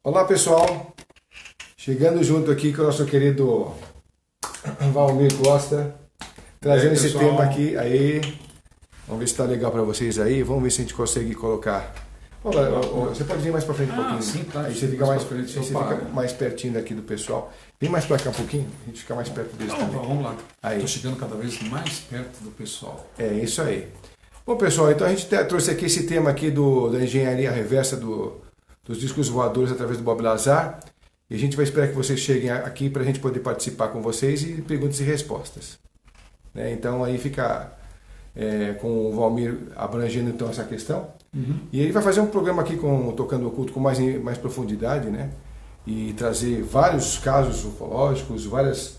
Olá pessoal, chegando junto aqui com o nosso querido Valmir Costa, trazendo esse pessoal? tema aqui. Aí, vamos ver se está legal para vocês aí, vamos ver se a gente consegue colocar. Olá, você pode vir mais para frente um pouquinho, sim, tá. aí você fica mais, pra frente, aí você fica mais pertinho daqui do pessoal. Vem mais para cá um pouquinho, a gente fica mais perto deles também. Vamos lá. Aí. Estou chegando cada vez mais perto do pessoal. É isso aí. Bom pessoal, então a gente trouxe aqui esse tema aqui da engenharia reversa dos discos voadores através do Bob Lazar. E a gente vai esperar que vocês cheguem aqui para a gente poder participar com vocês e perguntas e respostas. Né? Então aí fica com o Valmir abrangendo então essa questão. E ele vai fazer um programa aqui com Tocando Oculto com mais profundidade, né? E trazer vários casos ufológicos, vários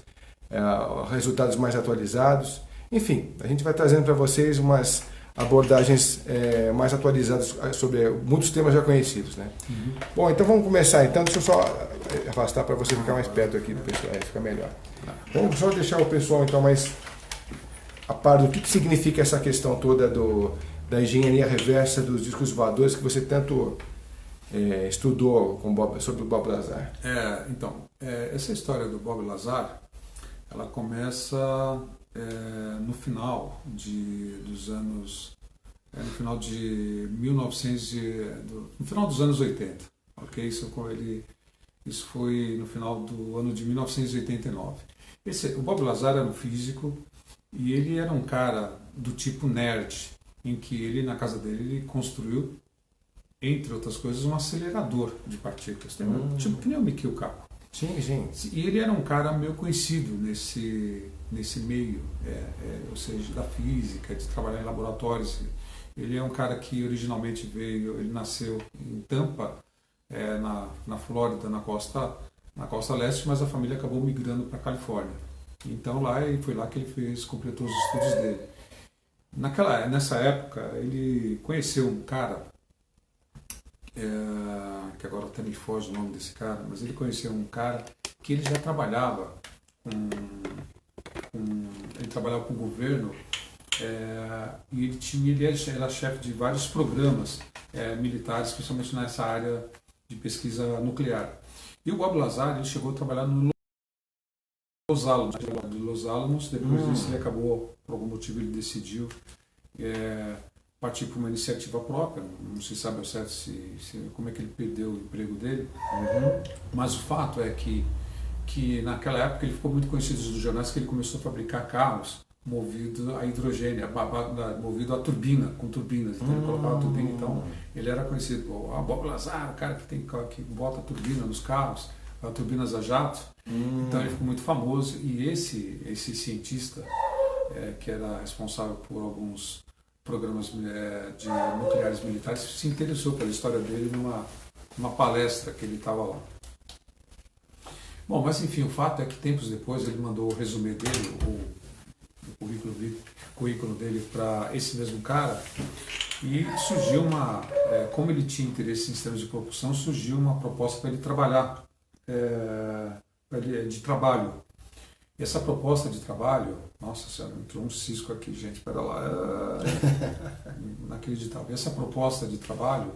resultados mais atualizados. Enfim, a gente vai trazendo para vocês umas abordagens mais atualizadas sobre muitos temas já conhecidos, né? Bom, então vamos começar. Então, deixa eu só afastar para você ficar mais perto aqui do pessoal, fica melhor. Vamos só deixar o pessoal então mais a par do que significa essa questão toda da engenharia reversa dos discos voadores que você tanto estudou sobre o Bob Lazar. Essa história do Bob Lazar, ela começa no final dos anos, no final de 1900, no final dos anos 80, ok? Isso foi no final do ano de 1989. O Bob Lazar era um físico e ele era um cara do tipo nerd, em que ele, na casa dele, ele construiu, entre outras coisas, um acelerador de partículas, tipo que nem o Mikio Kaku. Sim, sim. E ele era um cara meio conhecido nesse meio, ou seja, da física, de trabalhar em laboratórios. Ele é um cara que originalmente ele nasceu em Tampa, na Flórida, na costa leste, mas a família acabou migrando para a Califórnia. Então foi lá que ele completou os estudos dele. Nessa época, ele conheceu um cara, que agora até me foge o nome desse cara, mas ele conheceu um cara que ele já trabalhava ele trabalhava com o governo, e ele era chefe de vários programas militares, principalmente nessa área de pesquisa nuclear. E o Bob Lazar, ele chegou a trabalhar no Los Alamos. Depois disso ele acabou, por algum motivo ele decidiu partir para uma iniciativa própria. Não se sabe ao certo como é que ele perdeu o emprego dele, mas o fato é que naquela época ele ficou muito conhecido nos jornais, que ele começou a fabricar carros movido a hidrogênio, movido a turbina, com turbinas. Então ele colocava a turbina, então ele era conhecido, Bob Lazar, o cara que bota a turbina nos carros, turbinas a jato. Então ele ficou muito famoso, e esse cientista, que era responsável por alguns programas de nucleares militares, se interessou pela história dele numa palestra que ele estava lá. Bom, mas enfim, o fato é que tempos depois ele mandou o resumê dele, o currículo dele, para esse mesmo cara, e surgiu como ele tinha interesse em sistemas de propulsão, surgiu uma proposta para ele trabalhar, de trabalho. E essa proposta de trabalho, nossa senhora, entrou um cisco aqui, gente, pera lá, inacreditável. E essa proposta de trabalho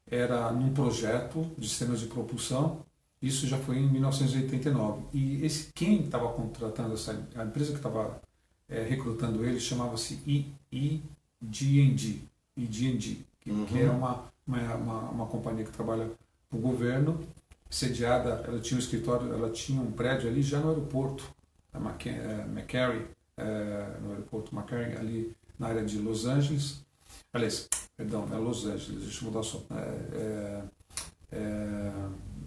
era num projeto de sistemas de propulsão. Isso já foi em 1989. E quem estava contratando a empresa que estava recrutando ele, chamava-se EG&G, que é uma companhia que trabalha para o governo, sediada. Ela tinha um escritório, ela tinha um prédio ali já no aeroporto, McCarran, no aeroporto McCarran, ali na área de Los Angeles. Aliás, perdão, não é Los Angeles, deixa eu mudar só.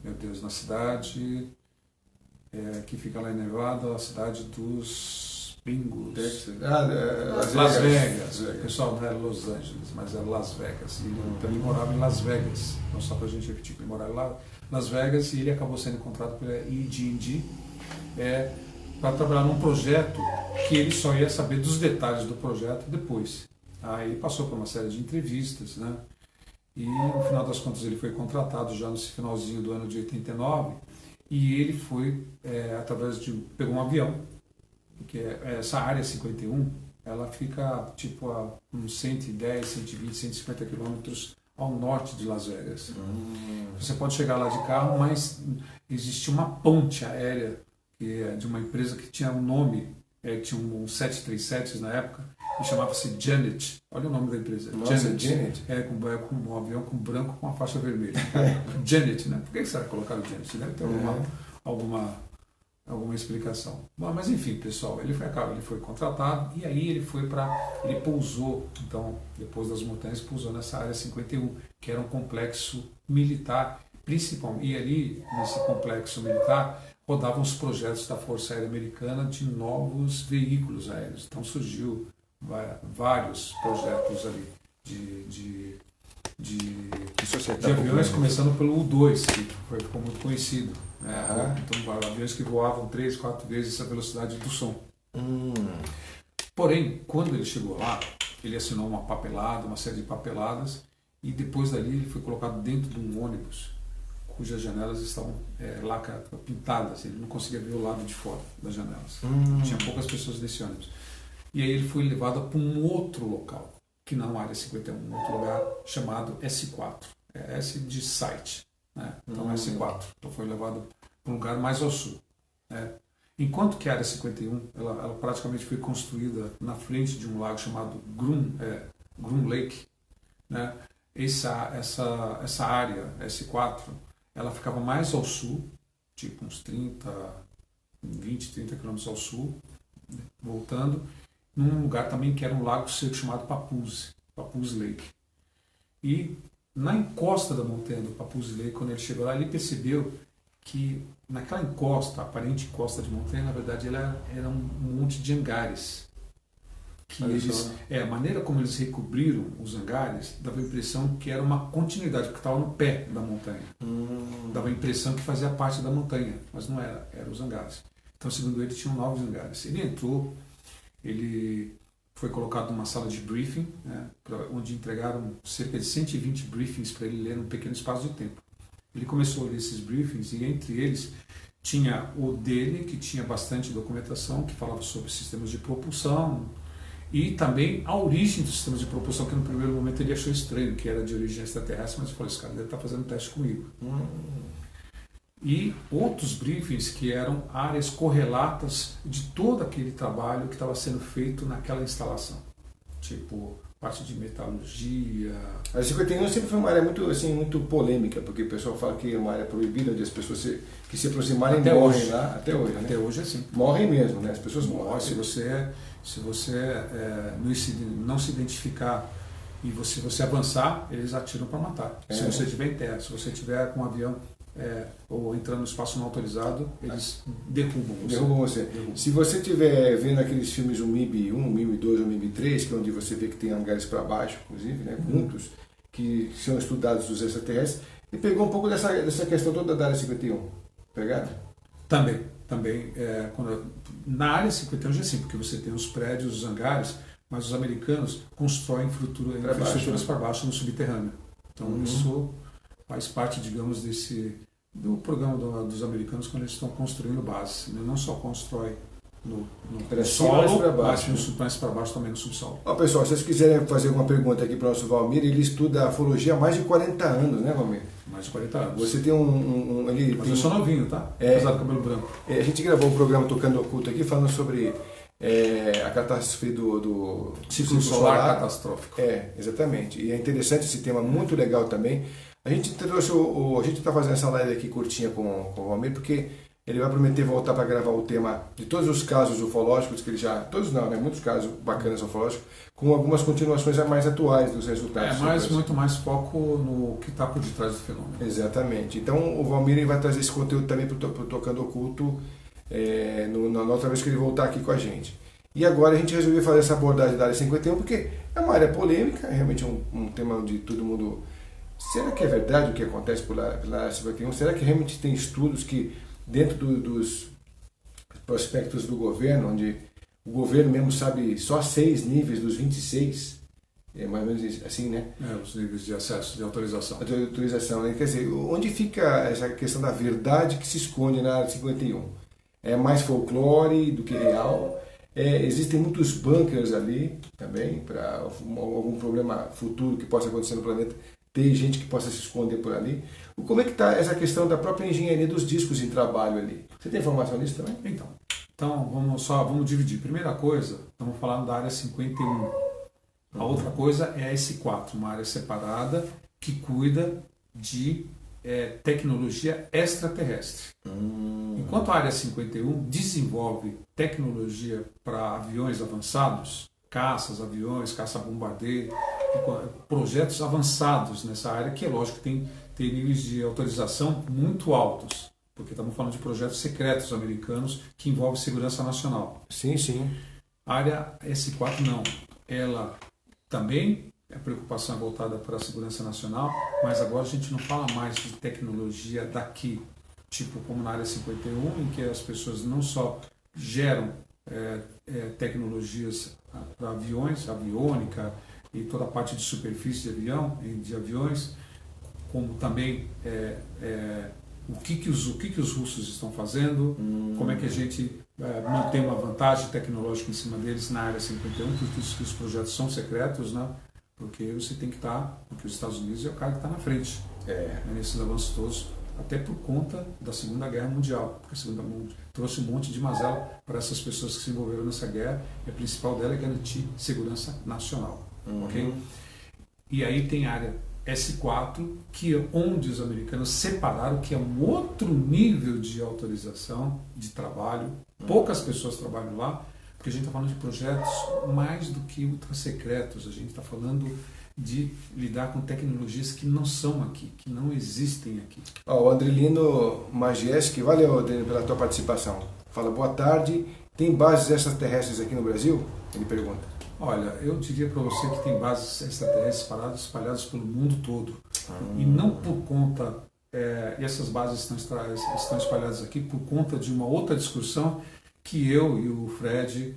Meu Deus, na cidade que fica lá em Nevada, a cidade dos bingos. Las Vegas. Pessoal, não é Los Angeles, mas é Las Vegas. Então ele morava em Las Vegas. Não só para a gente repetir que ele morava lá em Las Vegas, e ele acabou sendo contratado pela EG&G para trabalhar num projeto que ele só ia saber dos detalhes do projeto depois. Aí passou por uma série de entrevistas, né? E no final das contas ele foi contratado já no finalzinho do ano de 89, e ele foi, pegou um avião, porque essa área 51, ela fica tipo a uns 110, 120, 150 quilômetros ao norte de Las Vegas. Você pode chegar lá de carro, mas existia uma ponte aérea que é de uma empresa que tinha um nome, tinha um 737 na época, e chamava-se Janet. Olha o nome da empresa. Nossa, Janet. Com um avião com branco com uma faixa vermelha. Janet, né? Por que será que colocaram Janet? Deve ter alguma explicação. Bom, mas enfim, pessoal, ele foi contratado e aí ele pousou, então, depois das montanhas, pousou nessa área 51, que era um complexo militar, principalmente, e ali, nesse complexo militar, rodavam os projetos da Força Aérea Americana de novos veículos aéreos. Então surgiu vários projetos ali de aviões, começando pelo U-2, que ficou muito conhecido. Então, aviões que voavam 3, 4 vezes a velocidade do som. Porém, quando ele chegou lá, ele assinou uma série de papeladas, e depois dali ele foi colocado dentro de um ônibus cujas janelas estavam pintadas. Ele não conseguia ver o lado de fora das janelas. Tinha poucas pessoas nesse ônibus. E aí ele foi levado para um outro local, que não área 51, um outro lugar chamado S4. S de site, né? Então S4. Então foi levado para um lugar mais ao sul, né? Enquanto que a área 51, ela praticamente foi construída na frente de um lago chamado Groom Lake, né? Essa área S4, ela ficava mais ao sul, tipo uns 20, 30 quilômetros ao sul, voltando, num lugar também que era um lago seco chamado Papoose Lake. E na encosta da montanha do Papoose Lake, quando ele chegou lá, ele percebeu que naquela encosta, aparente encosta de montanha, na verdade ela era um monte de hangares. A maneira como eles recobriram os hangares dava a impressão que era uma continuidade, porque estava no pé da montanha. Dava a impressão que fazia parte da montanha, mas não era, eram os hangares. Então, segundo ele, tinham novos hangares. Ele entrou, ele foi colocado numa sala de briefing, né, onde entregaram cerca de 120 briefings para ele ler num pequeno espaço de tempo. Ele começou a ler esses briefings e entre eles tinha o dele, que tinha bastante documentação, que falava sobre sistemas de propulsão, e também a origem dos sistemas de propulsão, que no primeiro momento ele achou estranho, que era de origem extraterrestre, mas ele falou, esse cara deve estar fazendo teste comigo. E outros briefings que eram áreas correlatas de todo aquele trabalho que estava sendo feito naquela instalação. Tipo, parte de metalurgia. A 51 sempre foi uma área muito, assim, muito polêmica, porque o pessoal fala que é uma área proibida, onde as pessoas que se aproximarem até morrem hoje. lá. Até hoje, Até hoje é assim. Morrem mesmo, né? As pessoas morrem. Se você não se identificar e você avançar, eles atiram para matar. Se você estiver em terra, se você estiver com um avião ou entrando no espaço não autorizado, eles derrubam você. Se você estiver vendo aqueles filmes, o MIB 1, o MIB 2 ou o MIB 3, que é onde você vê que tem hangares para baixo, inclusive, né, muitos, que são estudados dos extraterrestres, e pegou um pouco dessa questão toda da área 51. Pegaram? Também. Na área 51 já é assim, porque você tem os prédios, os hangares, mas os americanos constroem infraestruturas para baixo no subterrâneo. Então isso faz parte, digamos, do programa dos americanos quando eles estão construindo bases. Não só constrói no solo, mas para baixo também no subsolo. Pessoal, se vocês quiserem fazer alguma pergunta aqui para o nosso Valmir, ele estuda ufologia há mais de 40 anos, né, Valmir? Mais de 40 anos. Você tem Mas eu sou novinho, tá? Apesar do cabelo branco. A gente gravou um programa Tocando Oculto aqui, falando sobre a catástrofe do ciclo solar catastrófico. Exatamente. E é interessante esse tema, muito legal também. A gente está fazendo essa live aqui curtinha com o Valmir, porque ele vai prometer voltar para gravar o tema de todos os casos ufológicos, que ele já... Todos não, né? Muitos casos bacanas ufológicos, com algumas continuações mais atuais dos resultados. Muito mais foco no que está por detrás do fenômeno. Exatamente. Então o Valmir vai trazer esse conteúdo também para o Tocando Oculto na outra vez que ele voltar aqui com a gente. E agora a gente resolveu fazer essa abordagem da área 51, porque é uma área polêmica, é realmente um tema onde todo mundo... Será que é verdade o que acontece pela área 51? Será que realmente tem estudos que, dentro dos prospectos do governo, onde o governo mesmo sabe só 6 níveis dos 26, é mais ou menos assim, né? Os níveis de acesso, de autorização. De autorização, né? Quer dizer, onde fica essa questão da verdade que se esconde na área 51? É mais folclore do que real? Existem muitos bunkers ali também, para algum problema futuro que possa acontecer no planeta ter gente que possa se esconder por ali. Como é que está essa questão da própria engenharia dos discos em trabalho ali? Você tem informação nisso também? Então vamos dividir. Primeira coisa, estamos falando da área 51. A outra coisa é a S4, uma área separada que cuida de tecnologia extraterrestre. Enquanto a área 51 desenvolve tecnologia para aviões avançados, caças, aviões, caça-bombardeiro, projetos avançados nessa área, que é lógico que tem níveis de autorização muito altos, porque estamos falando de projetos secretos americanos que envolvem segurança nacional. Sim, sim. A área S4 não. Ela também é preocupação voltada para a segurança nacional, mas agora a gente não fala mais de tecnologia daqui, tipo como na área 51, em que as pessoas não só geram tecnologias para aviões, aviônica e toda a parte de superfície de aviões, como também o que os russos estão fazendo, como é que a gente mantém uma vantagem tecnológica em cima deles na área 51, porque os projetos são secretos, né? Porque você tem que estar, porque os Estados Unidos é o cara que está na frente nesses avanços todos, até por conta da Segunda Guerra Mundial, porque a Segunda Guerra trouxe um monte de mazela para essas pessoas que se envolveram nessa guerra, e a principal dela é garantir segurança nacional. Ok? E aí tem a área S4, que é onde os americanos separaram, que é um outro nível de autorização de trabalho. Poucas pessoas trabalham lá, porque a gente está falando de projetos mais do que ultra secretos. A gente está falando de lidar com tecnologias que não são aqui, que não existem aqui. O Andrelino Majewski, valeu, Adriano, pela tua participação. Fala, boa tarde. Tem bases extraterrestres aqui no Brasil? Ele pergunta. Olha, eu diria para você que tem bases extraterrestres espalhadas pelo mundo todo. E não por conta... E essas bases estão espalhadas aqui por conta de uma outra discussão que eu e o Fred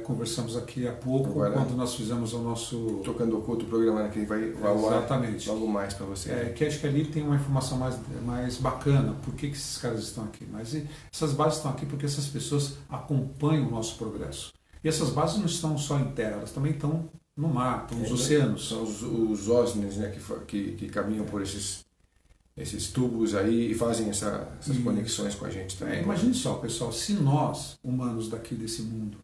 conversamos aqui há pouco, agora, quando nós fizemos o nosso... Tocando Oculto, o programa que vai exatamente. Logo mais para você. Que acho que ali tem uma informação mais bacana, por que esses caras estão aqui. Mas essas bases estão aqui porque essas pessoas acompanham o nosso progresso. E essas bases não estão só em terra, elas também estão no mar, estão nos oceanos. São os OSNIs, né, que caminham por esses tubos aí e fazem essas conexões com a gente também. Imagine só, pessoal, se nós, humanos daqui desse mundo,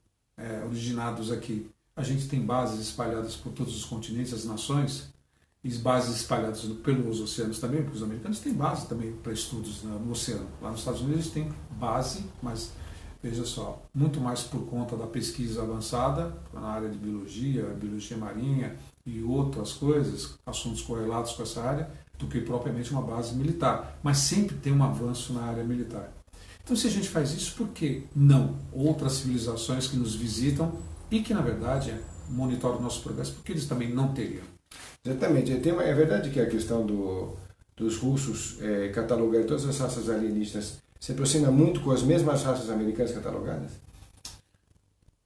originados aqui, a gente tem bases espalhadas por todos os continentes, as nações, e bases espalhadas pelos oceanos também, porque os americanos têm base também para estudos no oceano. Lá nos Estados Unidos eles têm base, mas veja só, muito mais por conta da pesquisa avançada na área de biologia marinha e outras coisas, assuntos correlatos com essa área, do que propriamente uma base militar. Mas sempre tem um avanço na área militar. Então, se a gente faz isso, por que não outras civilizações que nos visitam e que, na verdade, monitoram o nosso progresso, porque eles também não teriam? Exatamente. É verdade que a questão dos russos catalogarem todas as raças alienígenas se aproxima muito com as mesmas raças americanas catalogadas?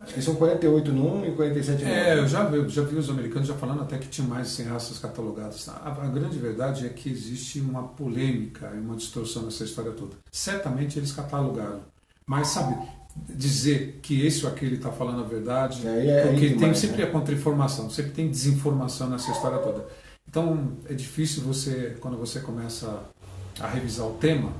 Acho que são 48 num e 47 no outro. Eu já vi os americanos já falando até que tinha mais de 100 raças catalogadas. A grande verdade é que existe uma polêmica e uma distorção nessa história toda. Certamente eles catalogaram, mas sabe, dizer que esse ou aquele está falando a verdade, porque tem sempre a contra-informação, sempre tem desinformação nessa história toda. Então é difícil quando você começa a revisar o tema,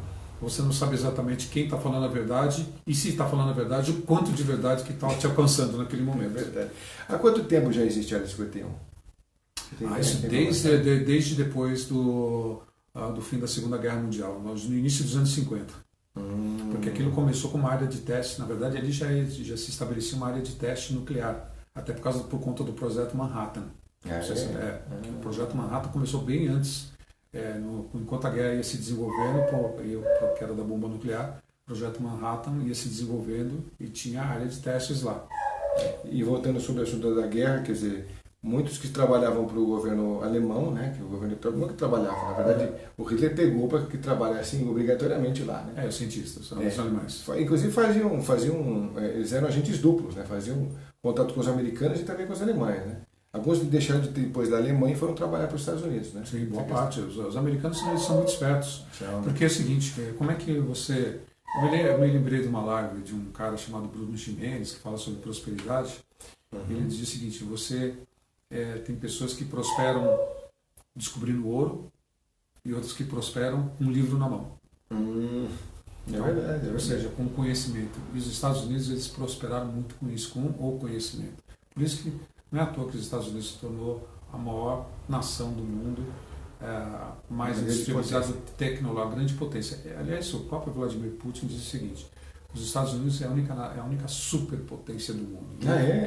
você não sabe exatamente quem está falando a verdade e se está falando a verdade, o quanto de verdade que está te alcançando naquele momento. É verdade. Há quanto tempo já existe a Área 51? Isso desde depois do fim da Segunda Guerra Mundial, no início dos anos 50. Porque aquilo começou como uma área de teste, na verdade ali já se estabelecia uma área de teste nuclear, até por conta do projeto Manhattan. O projeto Manhattan começou bem antes. Enquanto a guerra ia se desenvolvendo, que era da bomba nuclear, o projeto Manhattan ia se desenvolvendo e tinha a área de testes lá. E voltando sobre o assunto da guerra, quer dizer, muitos que trabalhavam para o governo alemão, né, que o governo não que trabalhava, na verdade, o Hitler pegou para que trabalhassem obrigatoriamente lá, né? Os cientistas, os alemães. Inclusive eles eram agentes duplos, né? Faziam contato com os americanos e também com os alemães, né? Alguns deixaram depois da Alemanha e foram trabalhar para os Estados Unidos, né? Sim, boa parte. Os americanos eles são muito espertos. Porque é o seguinte, como é que você... Eu me lembrei de uma live de um cara chamado Bruno Ximenes, que fala sobre prosperidade. Ele diz o seguinte, tem pessoas que prosperam descobrindo ouro e outros que prosperam com um livro na mão. É verdade. Ou seja, com conhecimento. E os Estados Unidos, eles prosperaram muito com isso, com o conhecimento. Por isso que não é à toa que os Estados Unidos se tornou a maior nação do mundo, mais industrializada, tecnológica, grande potência. Aliás, o próprio Vladimir Putin diz o seguinte: os Estados Unidos é a única superpotência do mundo.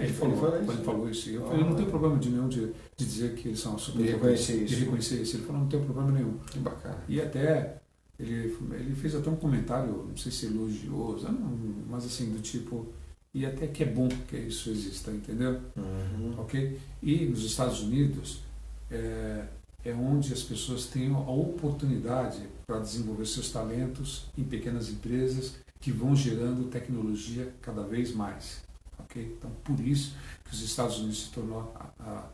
Ele falou isso. Eu não tenho problema nenhum de dizer que eles são a superpotência. De reconhecer isso. Ele falou, não tem problema nenhum. Que bacana. E até, ele fez até um comentário, não sei se elogioso, mas assim, do tipo, e até que é bom que isso exista, entendeu? Ok? E nos Estados Unidos, é onde as pessoas têm a oportunidade para desenvolver seus talentos em pequenas empresas que vão gerando tecnologia cada vez mais. Okay? Então, por isso que os Estados Unidos se tornou a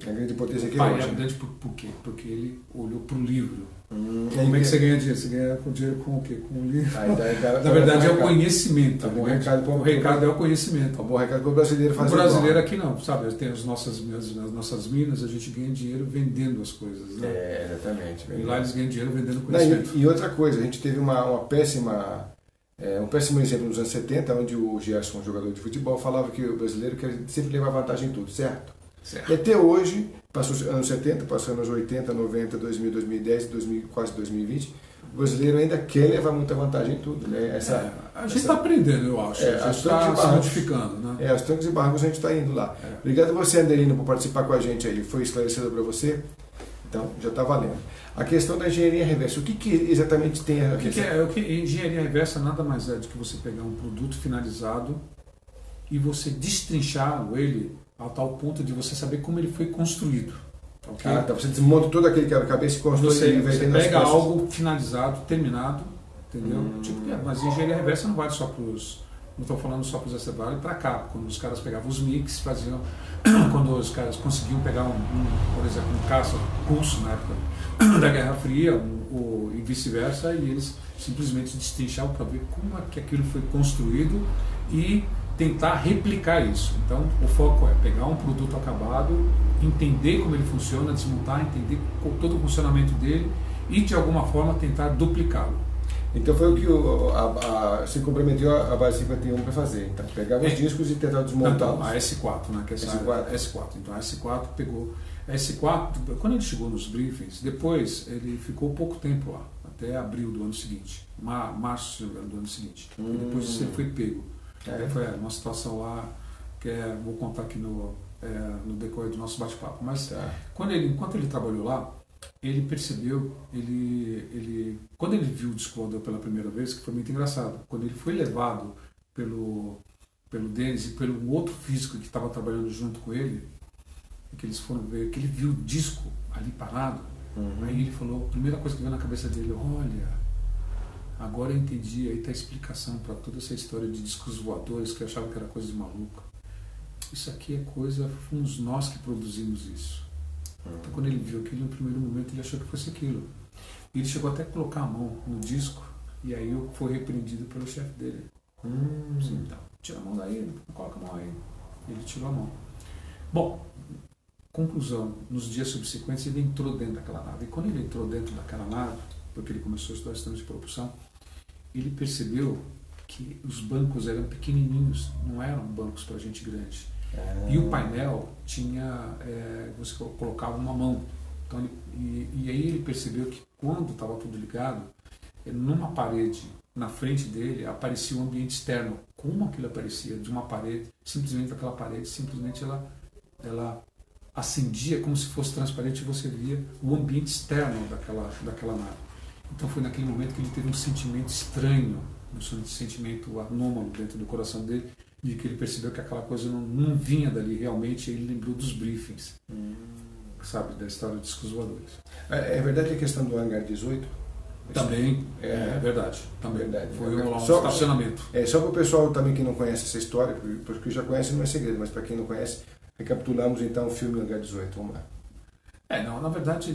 grande potência que grande por quê? Porque ele olhou para o livro. Como é que você ganha dinheiro? Você ganha com dinheiro com o quê? Com o livro. Na verdade é o conhecimento. O recado é o conhecimento. Um bom recado para o brasileiro fazer. O brasileiro aqui não, sabe? Tem as nossas minas, a gente ganha dinheiro vendendo as coisas. Né? Exatamente. E lá eles ganham dinheiro vendendo conhecimento. E outra coisa, a gente teve um péssimo exemplo nos anos 70, onde o Gerson, um jogador de futebol, falava que o brasileiro quer sempre levar vantagem em tudo, certo? E até hoje, passou os anos 70, passou anos 80, 90, 2000, 2010, quase 2020, o brasileiro ainda quer levar muita vantagem em tudo. Né? A gente está aprendendo, eu acho. A gente está se modificando. Né? Os trancos e barrancos a gente está indo lá. Obrigado a você, Anderino, por participar com a gente aí. Foi esclarecedor para você? Então, já está valendo. A questão da engenharia reversa, o que exatamente tem a questão? Engenharia reversa nada mais é do que você pegar um produto finalizado e você destrinchá-lo, ele, a tal ponto de você saber como ele foi construído. Okay? Então você desmonta todo aquele quebra-cabeça e constrói. Você pega algo finalizado, terminado, entendeu? Mas engenharia reversa não vale só para os... Não estou falando só para os Zé, vale para cá. Quando os caras pegavam os mix, faziam... Quando os caras conseguiam pegar, por exemplo, um caça russo na época da Guerra Fria, e vice-versa, e eles simplesmente destrinchavam para ver como é que aquilo foi construído e tentar replicar isso. Então, o foco é pegar um produto acabado, entender como ele funciona, desmontar, entender todo o funcionamento dele e, de alguma forma, tentar duplicá-lo. Então, foi o que se comprometeu a Base 51 para fazer. Então, pegar os discos e tentar desmontá-los. Então, a S4, né? Que é S4. Então, a S4 pegou... A S4, quando ele chegou nos briefings, depois ele ficou pouco tempo lá, até abril do ano seguinte, março do ano seguinte. E depois ele foi pego. Foi uma situação lá que vou contar aqui no decorrer do nosso bate-papo. Mas enquanto ele trabalhou lá, ele percebeu, quando ele viu o disco voador pela primeira vez, que foi muito engraçado, quando ele foi levado pelo Denis e pelo outro físico que estava trabalhando junto com ele, que eles foram ver, que ele viu o disco ali parado, aí ele falou, a primeira coisa que veio na cabeça dele, olha, agora eu entendi, aí está a explicação para toda essa história de discos voadores que eu achava que era coisa de maluco. Isso aqui é coisa, fomos nós que produzimos isso. Então, quando ele viu aquilo, no primeiro momento, ele achou que fosse aquilo. E ele chegou até a colocar a mão no disco, e aí foi repreendido pelo chefe dele. Assim, então, tira a mão daí, coloca a mão aí. Ele tirou a mão. Bom, conclusão, nos dias subsequentes ele entrou dentro daquela nave. E quando ele entrou dentro daquela nave, porque ele começou a estudar sistemas de propulsão, ele percebeu que os bancos eram pequenininhos, não eram bancos para gente grande. E o painel tinha, você colocava uma mão. Então e aí ele percebeu que quando estava tudo ligado, numa parede na frente dele aparecia um ambiente externo. Como aquilo aparecia de uma parede, simplesmente aquela parede, simplesmente ela acendia como se fosse transparente e você via o ambiente externo daquela nave. Então foi naquele momento que ele teve um sentimento estranho, um sentimento anômalo dentro do coração dele, de que ele percebeu que aquela coisa não vinha dali realmente, e ele lembrou dos briefings, sabe, da história dos discos voadores. É verdade a questão do hangar 18? Também, é verdade. Também. Verdade. Foi um estacionamento. Só para o pessoal também que não conhece essa história, porque já conhece não é segredo, mas para quem não conhece, recapitulamos então o filme Hangar 18, vamos lá. Não, na verdade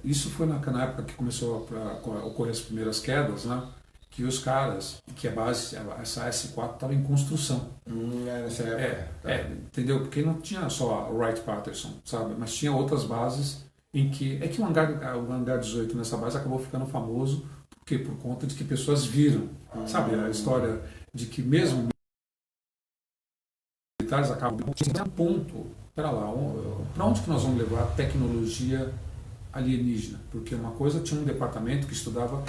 isso foi na época que começou a ocorrer as primeiras quedas, né? que os caras, que a base, essa S4 estava em construção. Nessa época. Entendeu? Porque não tinha só a Wright-Patterson, sabe? Mas tinha outras bases em que... É que o hangar 18 nessa base acabou ficando famoso porque por conta de que pessoas viram, sabe? A história de que mesmo militares acabam... Um ponto, pera lá, para onde que nós vamos levar a tecnologia alienígena? Porque uma coisa, tinha um departamento que estudava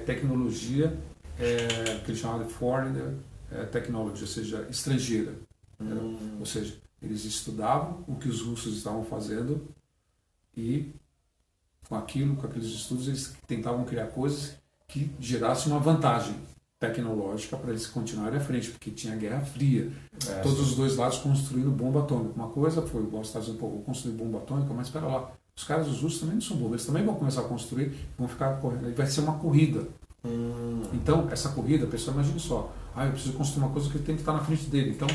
tecnologia, que eles chamavam de foreign technology, ou seja, estrangeira. Ou seja, eles estudavam o que os russos estavam fazendo e com aqueles estudos, eles tentavam criar coisas que gerassem uma vantagem tecnológica para eles continuarem à frente, porque tinha a Guerra Fria. Todos os dois lados construindo bomba atômica. Uma coisa foi, igual os Estados Unidos, vou construir bomba atômica, mas espera lá, os caras, os russos também não são bobos, eles também vão começar a construir, vão ficar correndo, vai ser uma corrida. Então, essa corrida, a pessoa imagina só, eu preciso construir uma coisa que tem que estar na frente dele. Então,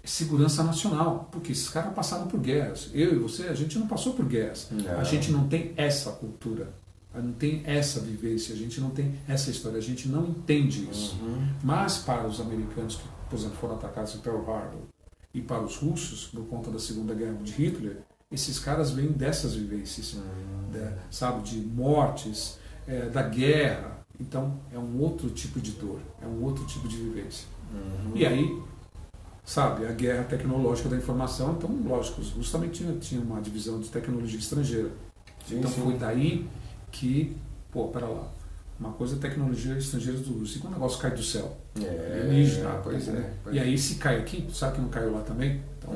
segurança nacional, porque esses caras passaram por guerras. Eu e você, a gente não passou por guerras. A gente não tem essa cultura, não tem essa vivência, a gente não tem essa história, a gente não entende isso. Mas para os americanos que, por exemplo, foram atacados em Pearl Harbor, e para os russos, por conta da Segunda Guerra de Hitler, esses caras vêm dessas vivências, sabe, de mortes, da guerra. Então, é um outro tipo de dor, é um outro tipo de vivência. E aí, sabe, a guerra tecnológica da informação, então, lógico, os russos também tinham uma divisão de tecnologia estrangeira. Então, foi daí que, pera lá, uma coisa é tecnologia estrangeira dos russos, e quando o negócio cai do céu? Alienígena, e aí, se cai aqui, sabe que não caiu lá também? Então,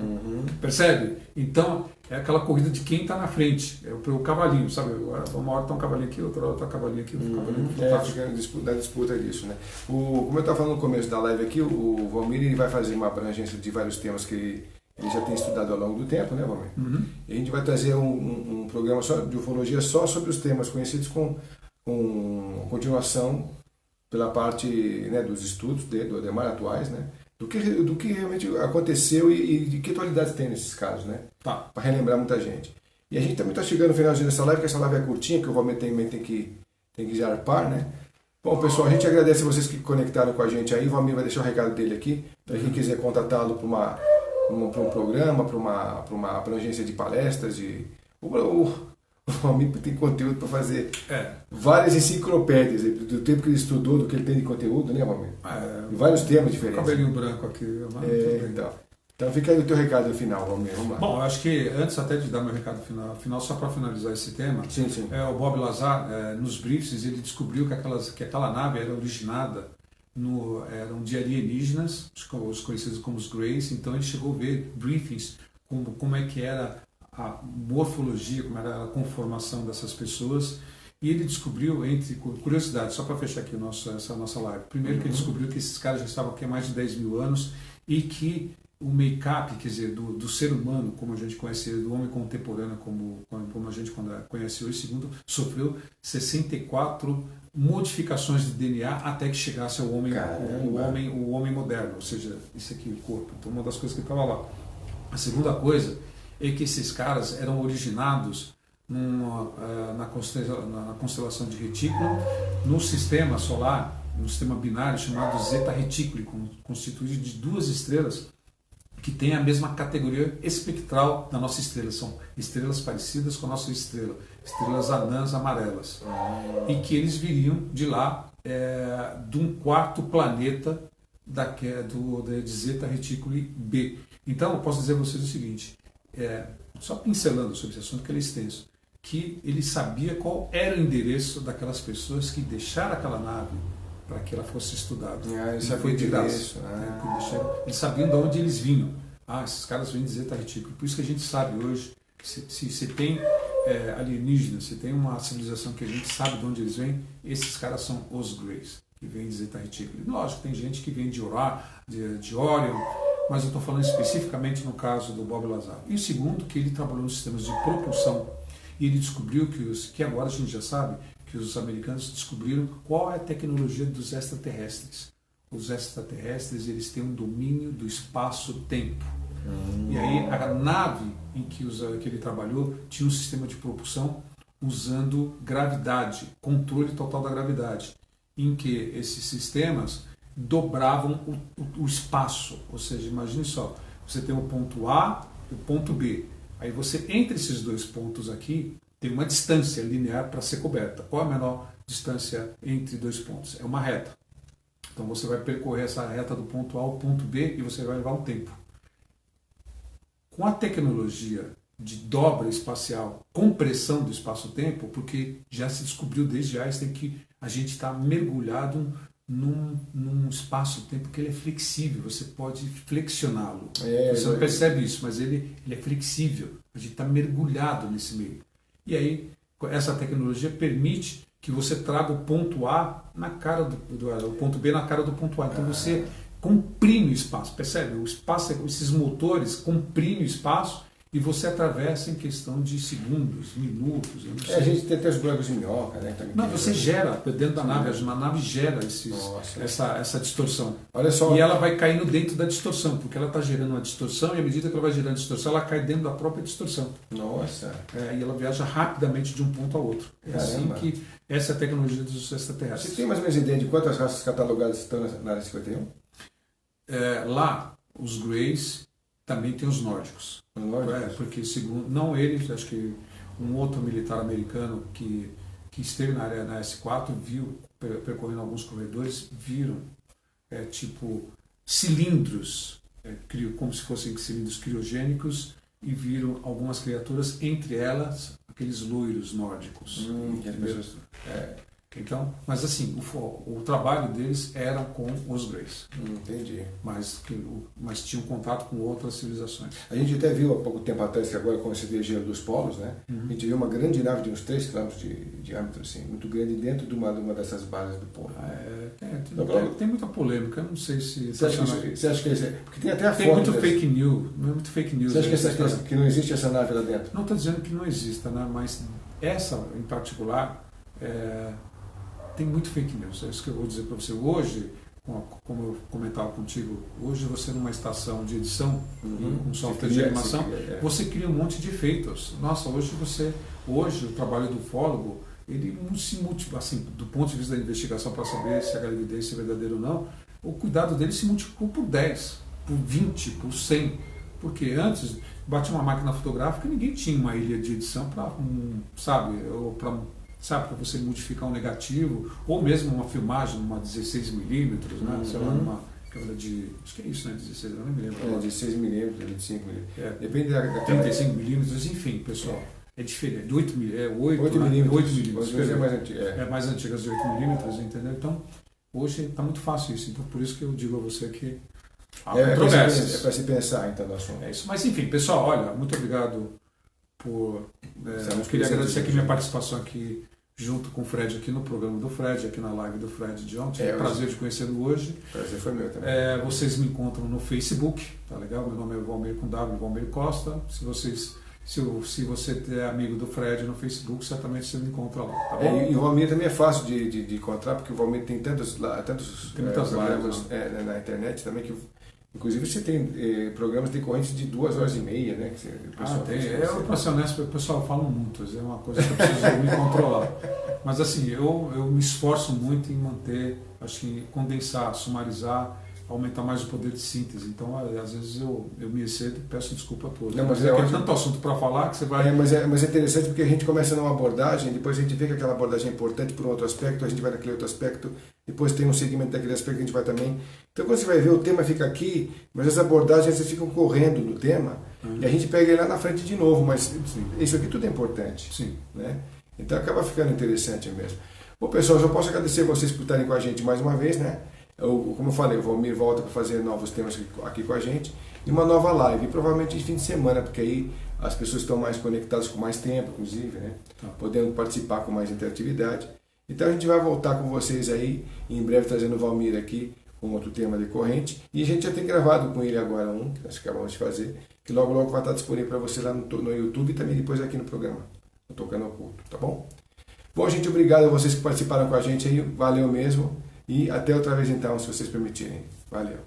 percebe? Então, é aquela corrida de quem está na frente, é o cavalinho, sabe? Uma hora está um cavalinho aqui, outra hora está um cavalinho aqui, outro cavalinho fica da disputa disso, né? Como eu estava falando no começo da live aqui, o Valmir ele vai fazer uma abrangência de vários temas que ele já tem estudado ao longo do tempo, né, Valmir? E a gente vai trazer um programa de ufologia só sobre os temas conhecidos com continuação pela parte, né, dos estudos do Ademar atuais, né? Do que realmente aconteceu e de que atualidades tem nesses casos, né? Para relembrar muita gente. E a gente também está chegando no finalzinho dessa live, que essa live é curtinha, que o Valmir também tem que zarpar, né? Bom, pessoal, a gente agradece vocês que conectaram com a gente aí. O Valmir vai deixar o recado dele aqui, para quem quiser contatá-lo para um programa, para uma abrangência de palestras. O Valmir tem conteúdo para fazer várias enciclopédias do tempo que ele estudou, do que ele tem de conteúdo, né, Valmir? E vários temas diferentes. Cabelinho branco aqui. Então fica aí o teu recado final, Valmir. Vamos lá. Bom, eu acho que antes até de dar meu recado final só para finalizar esse tema, o Bob Lazar, nos briefs, ele descobriu que aquela nave era originada eram de alienígenas, os conhecidos como os Greys. Então ele chegou a ver briefings como é que era a morfologia, como era a conformação dessas pessoas, e ele descobriu, entre curiosidades, só para fechar aqui essa nossa live, primeiro que ele descobriu que esses caras já estavam aqui há mais de 10 mil anos e que o make-up, quer dizer, do ser humano, como a gente conhece, do homem contemporâneo, como a gente conhece hoje, segundo, sofreu 64 modificações de DNA até que chegasse ao homem, o homem moderno, ou seja, isso aqui, o corpo. Então, uma das coisas que estava lá. A segunda coisa é que esses caras eram originados na constelação de Retículo, no sistema solar, no sistema binário chamado Zeta Reticuli, constituído de duas estrelas que têm a mesma categoria espectral da nossa estrela. São estrelas parecidas com a nossa estrela, estrelas anãs amarelas. E que eles viriam de lá, de um quarto planeta de Zeta Reticuli B. Então, eu posso dizer a vocês o seguinte, só pincelando sobre esse assunto, que ele é extenso, que ele sabia qual era o endereço daquelas pessoas que deixaram aquela nave para que ela fosse estudada. Ele foi de graça. Eles sabiam de onde eles vinham. Esses caras vêm de Zeta Reticuli. Por isso que a gente sabe hoje que se tem alienígenas, se tem uma civilização que a gente sabe de onde eles vêm, esses caras são os Greys, que vêm de Zeta Reticuli. Lógico, tem gente que vem de Orion, mas eu estou falando especificamente no caso do Bob Lazar. E o segundo, que ele trabalhou nos sistemas de propulsão, e ele descobriu que agora a gente já sabe, que os americanos descobriram qual é a tecnologia dos extraterrestres. Os extraterrestres, eles têm um domínio do espaço-tempo. E aí a nave em que ele trabalhou tinha um sistema de propulsão usando gravidade, controle total da gravidade. em que esses sistemas dobravam o espaço. Ou seja, imagine só, você tem o ponto A e o ponto B. Aí você, entre esses dois pontos aqui, tem uma distância linear para ser coberta. Qual é a menor distância entre dois pontos? É uma reta. Então você vai percorrer essa reta do ponto A ao ponto B e você vai levar um tempo. Com a tecnologia de dobra espacial, compressão do espaço-tempo, porque já se descobriu desde Einstein que a gente está mergulhado num espaço-tempo que ele é flexível, você pode flexioná-lo. Você não percebe isso, mas ele é flexível, a gente está mergulhado nesse meio. E aí, essa tecnologia permite que você traga o ponto A na cara o ponto B na cara do ponto A. Então você comprime o espaço, percebe? O espaço, esses motores comprimem o espaço e você atravessa em questão de segundos, minutos. Eu não sei. A gente tem até os buracos de minhoca, né? Não, você gera dentro da nave, a nave gera essa distorção. Olha só. E ela vai caindo dentro da distorção, porque ela está gerando uma distorção e à medida que ela vai gerando distorção, ela cai dentro da própria distorção. Nossa. E ela viaja rapidamente de um ponto ao outro. É assim que essa é a tecnologia dos extraterrestres. Você tem mais ou menos ideia de quantas raças catalogadas estão na área 51? Lá, os Greys também tem os nórdicos. Porque segundo, não eles, acho que um outro militar americano que esteve na área na S4 viu, percorrendo alguns corredores, viram tipo cilindros, como se fossem cilindros criogênicos, e viram algumas criaturas, entre elas aqueles loiros nórdicos. Então, mas assim, o trabalho deles era com os Greys. Entendi. Mas tinham contato com outras civilizações. A gente até viu há pouco tempo atrás, que agora com esse gelo dos polos, né? A gente viu uma grande nave de uns 3 km de diâmetro, assim, muito grande, dentro de uma dessas bases do polo. Tem muita polêmica, eu não sei se... Você acha que porque tem até a tem foto muito fake news, muito fake news. Você acha que não existe essa nave lá dentro? Não estou dizendo que não exista, né? Mas essa em particular tem muito fake news. É isso que eu vou dizer para você. Hoje, como eu comentava contigo, hoje você numa estação de edição, um software de animação, você cria um monte de efeitos. Nossa, hoje o trabalho do ufólogo, ele não se multiplica, assim, do ponto de vista da investigação para saber se a evidência é verdadeira ou não, o cuidado dele se multiplicou por 10, por 20, por 100. Porque antes, batia uma máquina fotográfica, ninguém tinha uma ilha de edição para, para você modificar um negativo, ou mesmo uma filmagem numa 16mm, né? Sei lá, numa câmera de... Acho que é isso, né? 16, eu não me lembro. 16mm, 25mm. Depende da 35mm, enfim, pessoal. É diferente. De 8mm, 8mm. 8mm. É mais antiga. É mais antiga as de 8mm, entendeu? Então, hoje está muito fácil isso. Então, por isso que eu digo a você que há controvérsias. É para se pensar, então, no assunto. É isso. Mas, enfim, pessoal, olha, muito obrigado por... eu queria agradecer aqui minha participação aqui junto com o Fred aqui no programa do Fred, aqui na live do Fred de ontem. É um prazer de conhecê-lo hoje. Prazer foi meu também. Vocês me encontram no Facebook, tá legal? Meu nome é Valmir com W, Valmir Costa. Se você é amigo do Fred no Facebook, certamente você me encontra lá, tá bom? E o Valmir também é fácil de encontrar, porque o Valmir tem tantos muitas programas na internet também, que inclusive você tem programas decorrentes de 2h30, né? Eu, para ser honesto, o pessoal fala muito, é uma coisa que eu preciso me controlar. Mas assim, eu me esforço muito em manter, acho que condensar, sumarizar, aumentar mais o poder de síntese. Então, às vezes eu me excedo e peço desculpa a todos. Não, mas tem tanto assunto para falar que você vai... Mas é interessante porque a gente começa numa abordagem, depois a gente vê que aquela abordagem é importante por um outro aspecto, a gente vai naquele outro aspecto, depois tem um segmento daquele aspecto que a gente vai também. Então, quando você vai ver, o tema fica aqui, mas as abordagens vocês ficam correndo no tema, e a gente pega ele lá na frente de novo, mas isso aqui tudo é importante. Sim. Né? Então, acaba ficando interessante mesmo. Bom, pessoal, eu posso agradecer vocês por estarem com a gente mais uma vez, né? Como eu falei, o Valmir volta para fazer novos temas aqui com a gente e uma nova live, e provavelmente de fim de semana, porque aí as pessoas estão mais conectadas com mais tempo, inclusive, né? Podendo participar com mais interatividade. Então a gente vai voltar com vocês aí, em breve trazendo o Valmir aqui com outro tema decorrente, e a gente já tem gravado com ele agora que nós acabamos de fazer, que logo vai estar disponível para você lá no YouTube e também depois aqui no programa, no Tocando Oculto, tá bom? Bom, gente, obrigado a vocês que participaram com a gente aí, valeu mesmo. E até outra vez então, se vocês permitirem. Valeu.